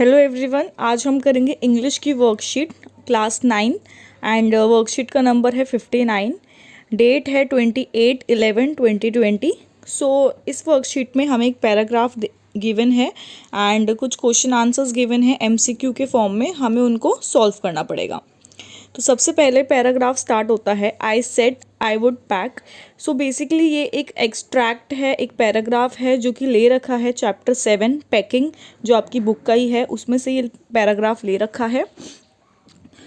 Hello everyone, आज हम करेंगे इंग्लिश की वर्कशीट क्लास 9 एंड वर्कशीट का नंबर है 59। डेट है 28/11/2020। सो इस वर्कशीट में हमें एक पैराग्राफ गिवन है एंड कुछ क्वेश्चन आंसर्स गिवन है एमसीक्यू के फॉर्म में, हमें उनको सॉल्व करना पड़ेगा। तो सबसे पहले पैराग्राफ स्टार्ट होता है I said I would pack. So basically ये एक एक्सट्रैक्ट है, एक पैराग्राफ है जो कि ले रखा है चैप्टर 7 पैकिंग, जो आपकी बुक का ही है, उसमें से ये पैराग्राफ ले रखा है।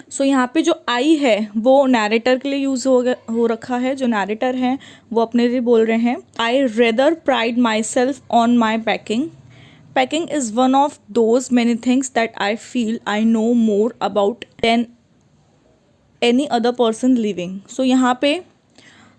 सो यहाँ पे जो आई है वो नैरेटर के लिए यूज़ हो रखा है। जो नैरेटर हैं वो अपने लिए बोल रहे हैं I rather pride myself on my packing. Packing is one of those many things that I feel I know more about than any other person living. So यहाँ पे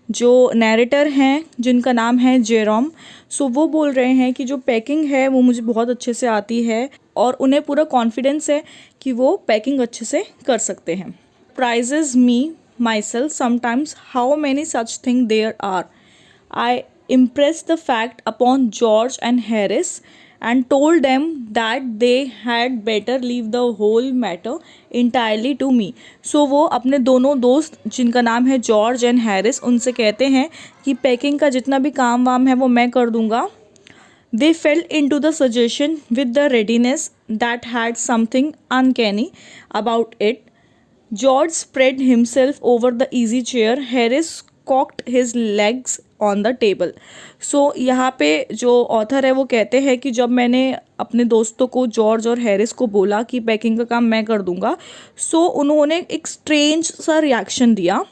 जो नैरेटर हैं जिनका नाम है जेरोम, सो वो बोल रहे हैं कि जो पैकिंग है वो मुझे बहुत अच्छे से आती है और उन्हें पूरा कॉन्फिडेंस है कि वो पैकिंग अच्छे से कर सकते हैं। Surprises me myself sometimes how many such thing there are. I impressed the fact upon George and Harris and told them that they had better leave the whole matter entirely to me. So वो अपने दोनों दोस्त जिनका नाम है George and Harris, उनसे कहते हैं कि पैकिंग का जितना भी काम वाम है वो मैं कर दूंगा। They fell into the suggestion with the readiness that had something uncanny about it. George spread himself over the easy chair. Harris cocked his legs on the table. So यहाँ पे जो ऑथर है वो कहते हैं कि जब मैंने अपने दोस्तों को जॉर्ज और हैरिस को बोला कि पैकिंग का काम मैं कर दूंगा, सो उन्होंने एक स्ट्रेंज सा रिएक्शन दिया।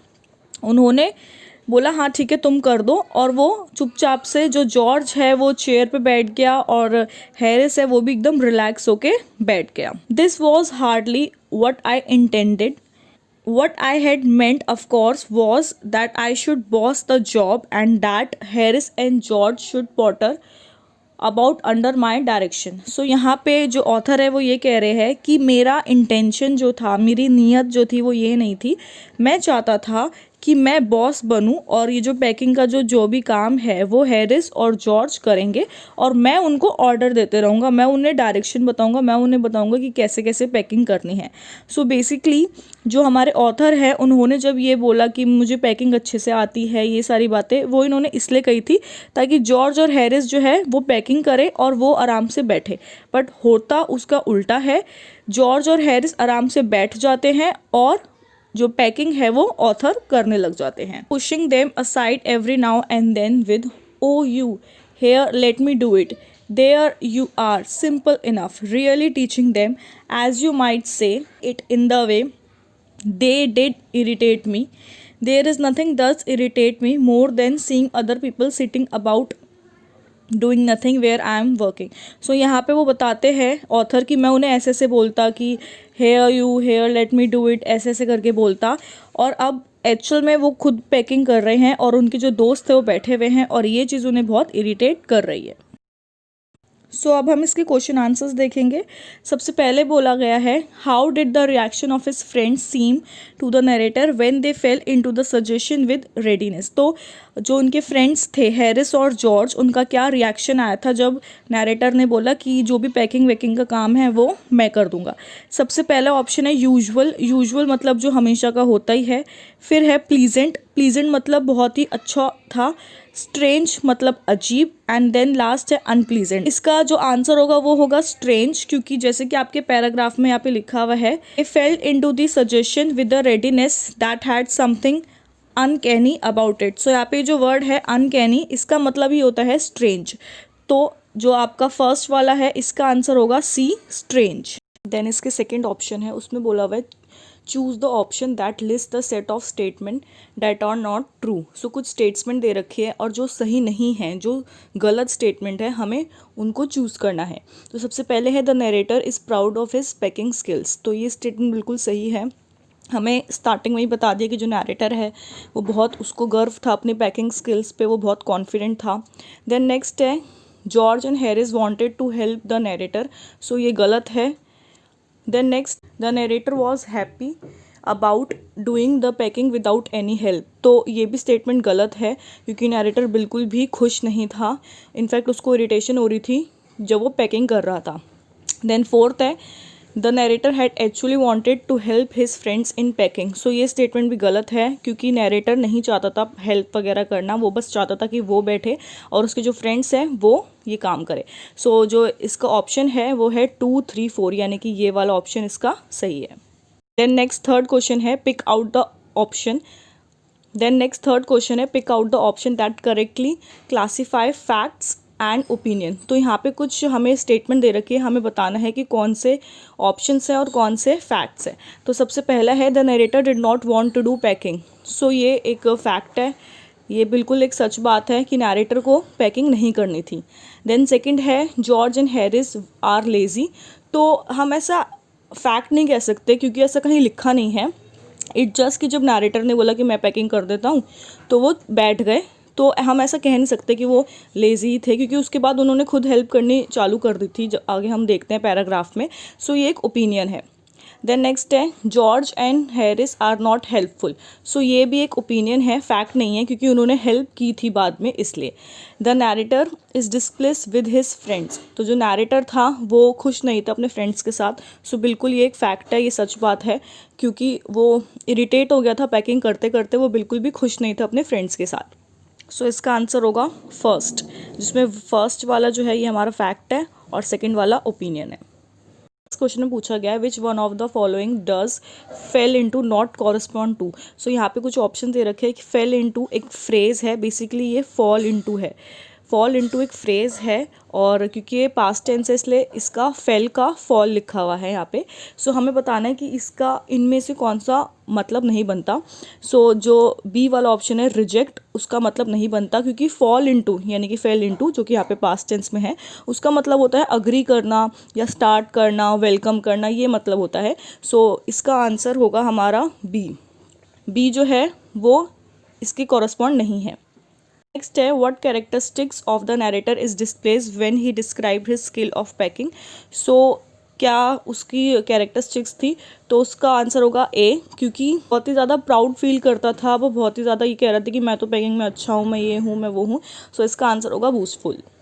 उन्होंने बोला हाँ ठीक है तुम कर दो, और वो चुपचाप से, जो जॉर्ज है वो चेयर पे बैठ गया और हैरिस है वो भी एकदम रिलैक्स होके बैठ गया। This was hardly what I intended. What I had meant, of course, was that I should boss the job and that Harris and George should potter about under my direction. So यहाँ पे जो author है वो ये कह रहे हैं कि मेरा इंटेंशन जो था, मेरी नीयत जो थी वो ये नहीं थी। मैं चाहता था कि मैं बॉस बनूं और ये जो पैकिंग का जो भी काम है वो हैरिस और जॉर्ज करेंगे और मैं उनको ऑर्डर देते रहूँगा, मैं उन्हें डायरेक्शन बताऊँगा, मैं उन्हें बताऊँगा कि कैसे कैसे पैकिंग करनी है। सो बेसिकली जो हमारे ऑथर है उन्होंने जब ये बोला कि मुझे पैकिंग अच्छे से आती है, ये सारी बातें वो इन्होंने इसलिए कही थी ताकि जॉर्ज और हैरिस जो है वो पैकिंग करे और वो आराम से बैठे। बट होता उसका उल्टा है, जॉर्ज और हैरिस आराम से बैठ जाते हैं और जो पैकिंग है वो ऑथर करने लग जाते हैं। Pushing them aside every now and then with oh you here let me do it, there you are, simple enough, really teaching them, as you might say it, in the way they did irritate me. There is nothing does irritate me more than seeing other people sitting about doing nothing where I am working. So यहाँ पे वो बताते हैं author कि मैं उन्हें ऐसे ऐसे बोलता कि here you here let me do it, ऐसे ऐसे करके बोलता, और अब एक्चुअल में वो खुद पैकिंग कर रहे हैं और उनके जो दोस्त थे वो बैठे हुए हैं और ये चीज़ उन्हें बहुत इरिटेट कर रही है। सो अब हम इसके क्वेश्चन आंसर्स देखेंगे। सबसे पहले बोला गया है how did the reaction of his friends seem to the narrator when they fell into the suggestion with readiness. तो जो उनके फ्रेंड्स थे हैरिस और जॉर्ज, उनका क्या रिएक्शन आया था जब नरेटर ने बोला कि जो भी पैकिंग वैकिंग का काम है वो मैं कर दूंगा। सबसे पहला ऑप्शन है यूजुअल। यूजुअल मतलब जो हमेशा का होता ही है। फिर है प्लीजेंट। प्लीजेंट मतलब बहुत ही अच्छा था। स्ट्रेंज मतलब अजीब, एंड देन लास्ट है अनप्लीजेंट। इसका जो आंसर होगा वो होगा स्ट्रेंज, क्योंकि जैसे कि आपके पैराग्राफ में यहाँ पे लिखा हुआ है a fell into the suggestion with the readiness that had something uncanny about it. So यहाँ पे जो वर्ड है अनकैनी, इसका मतलब ही होता है स्ट्रेंज। तो जो आपका फर्स्ट वाला है इसका आंसर होगा सी, स्ट्रेंज। देन इसके सेकेंड ऑप्शन है, उसमें बोला हुआ है choose the option that list the set of statement that are not true. So कुछ स्टेटमेंट दे रखी है और जो सही नहीं है, जो गलत स्टेटमेंट है, हमें उनको चूज़ करना है। तो सबसे पहले है the narrator is proud of his packing skills. तो ये स्टेटमेंट बिल्कुल सही है। हमें स्टार्टिंग में ही बता दिया कि जो नरेटर है वो बहुत, उसको गर्व था अपनी पैकिंग स्किल्स पे, वो बहुत कॉन्फिडेंट था। देन नेक्स्ट है George and Harris wanted to help the narrator. So ये गलत है। Then next, the narrator was happy about doing the packing without any help. तो ये भी स्टेटमेंट गलत है क्योंकि नरेटर बिल्कुल भी खुश नहीं था। इनफैक्ट उसको इरिटेशन हो रही थी जब वो पैकिंग कर रहा था। देन फोर्थ है the narrator had actually wanted to help his friends in packing. So ये स्टेटमेंट भी गलत है क्योंकि नरेटर नहीं चाहता था हेल्प वगैरह करना, वो बस चाहता था कि वो बैठे और उसके जो फ्रेंड्स हैं वो ये काम करे। सो जो इसका ऑप्शन है वो है 2, 3, 4, यानी कि ये वाला ऑप्शन इसका सही है। देन नेक्स्ट थर्ड क्वेश्चन है pick out the option. Pick out the option that correctly classify facts and opinion. तो यहाँ पे कुछ हमें स्टेटमेंट दे रखी है, हमें बताना है कि कौन से ऑप्शंस हैं और कौन से फैक्ट्स हैं। तो सबसे पहला है the narrator did not want to do packing. So ये एक फैक्ट है, ये बिल्कुल एक सच बात है कि नरेटर को पैकिंग नहीं करनी थी। देन सेकंड है George and Harris are lazy. तो हम ऐसा फैक्ट नहीं कह सकते क्योंकि ऐसा कहीं लिखा नहीं है। इट जस्ट कि जब नरेटर ने बोला कि मैं पैकिंग कर देता हूँ तो वो बैठ गए, तो हम ऐसा कह नहीं सकते कि वो लेज़ी थे क्योंकि उसके बाद उन्होंने खुद हेल्प करनी चालू कर दी थी, जो आगे हम देखते हैं पैराग्राफ में। सो ये एक ओपिनियन है। देन नेक्स्ट है George and Harris are not helpful. So ये भी एक ओपिनियन है, फैक्ट नहीं है क्योंकि उन्होंने हेल्प की थी बाद में इसलिए। The narrator is displace with his friends. तो जो नरेटर था वो खुश नहीं था अपने फ्रेंड्स के साथ। सो बिल्कुल ये एक फैक्ट है, ये सच बात है क्योंकि वो इरिटेट हो गया था पैकिंग करते करते, वो बिल्कुल भी खुश नहीं था अपने फ्रेंड्स के साथ। सो इसका आंसर होगा फर्स्ट, जिसमें फर्स्ट वाला जो है ये हमारा फैक्ट है और सेकंड वाला ओपिनियन है। इस क्वेश्चन में पूछा गया है which one of the following does fell into not correspond to. So यहाँ पे कुछ ऑप्शन दे रखे हैं कि फेल इनटू एक फ्रेज है, बेसिकली ये फॉल इनटू है। फॉल इनटू एक फ्रेज है और क्योंकि ये पास्ट टेंस है इसलिए इसका फेल का फॉल लिखा हुआ है यहाँ पे। सो हमें बताना है कि इसका इनमें से कौन सा मतलब नहीं बनता। सो जो बी वाला ऑप्शन है रिजेक्ट, उसका मतलब नहीं बनता क्योंकि फॉल इनटू यानी कि फेल इनटू जो कि यहाँ पे पास्ट टेंस में है, उसका मतलब होता है अग्री करना या स्टार्ट करना, वेलकम करना, ये मतलब होता है। सो इसका आंसर होगा हमारा बी जो है वो इसकी कॉरस्पॉन्ड नहीं है। नेक्स्ट है what characteristics of the narrator is displace when he described his skill of packing. So क्या उसकी कैरेक्टरिस्टिक्स थी, तो उसका आंसर होगा ए, क्योंकि बहुत ही ज़्यादा प्राउड फील करता था, वो बहुत ही ज़्यादा ये कह रहा था कि मैं तो पैकिंग में अच्छा हूँ, मैं ये हूँ, मैं वो हूँ। सो इसका आंसर होगा बूस्टफुल।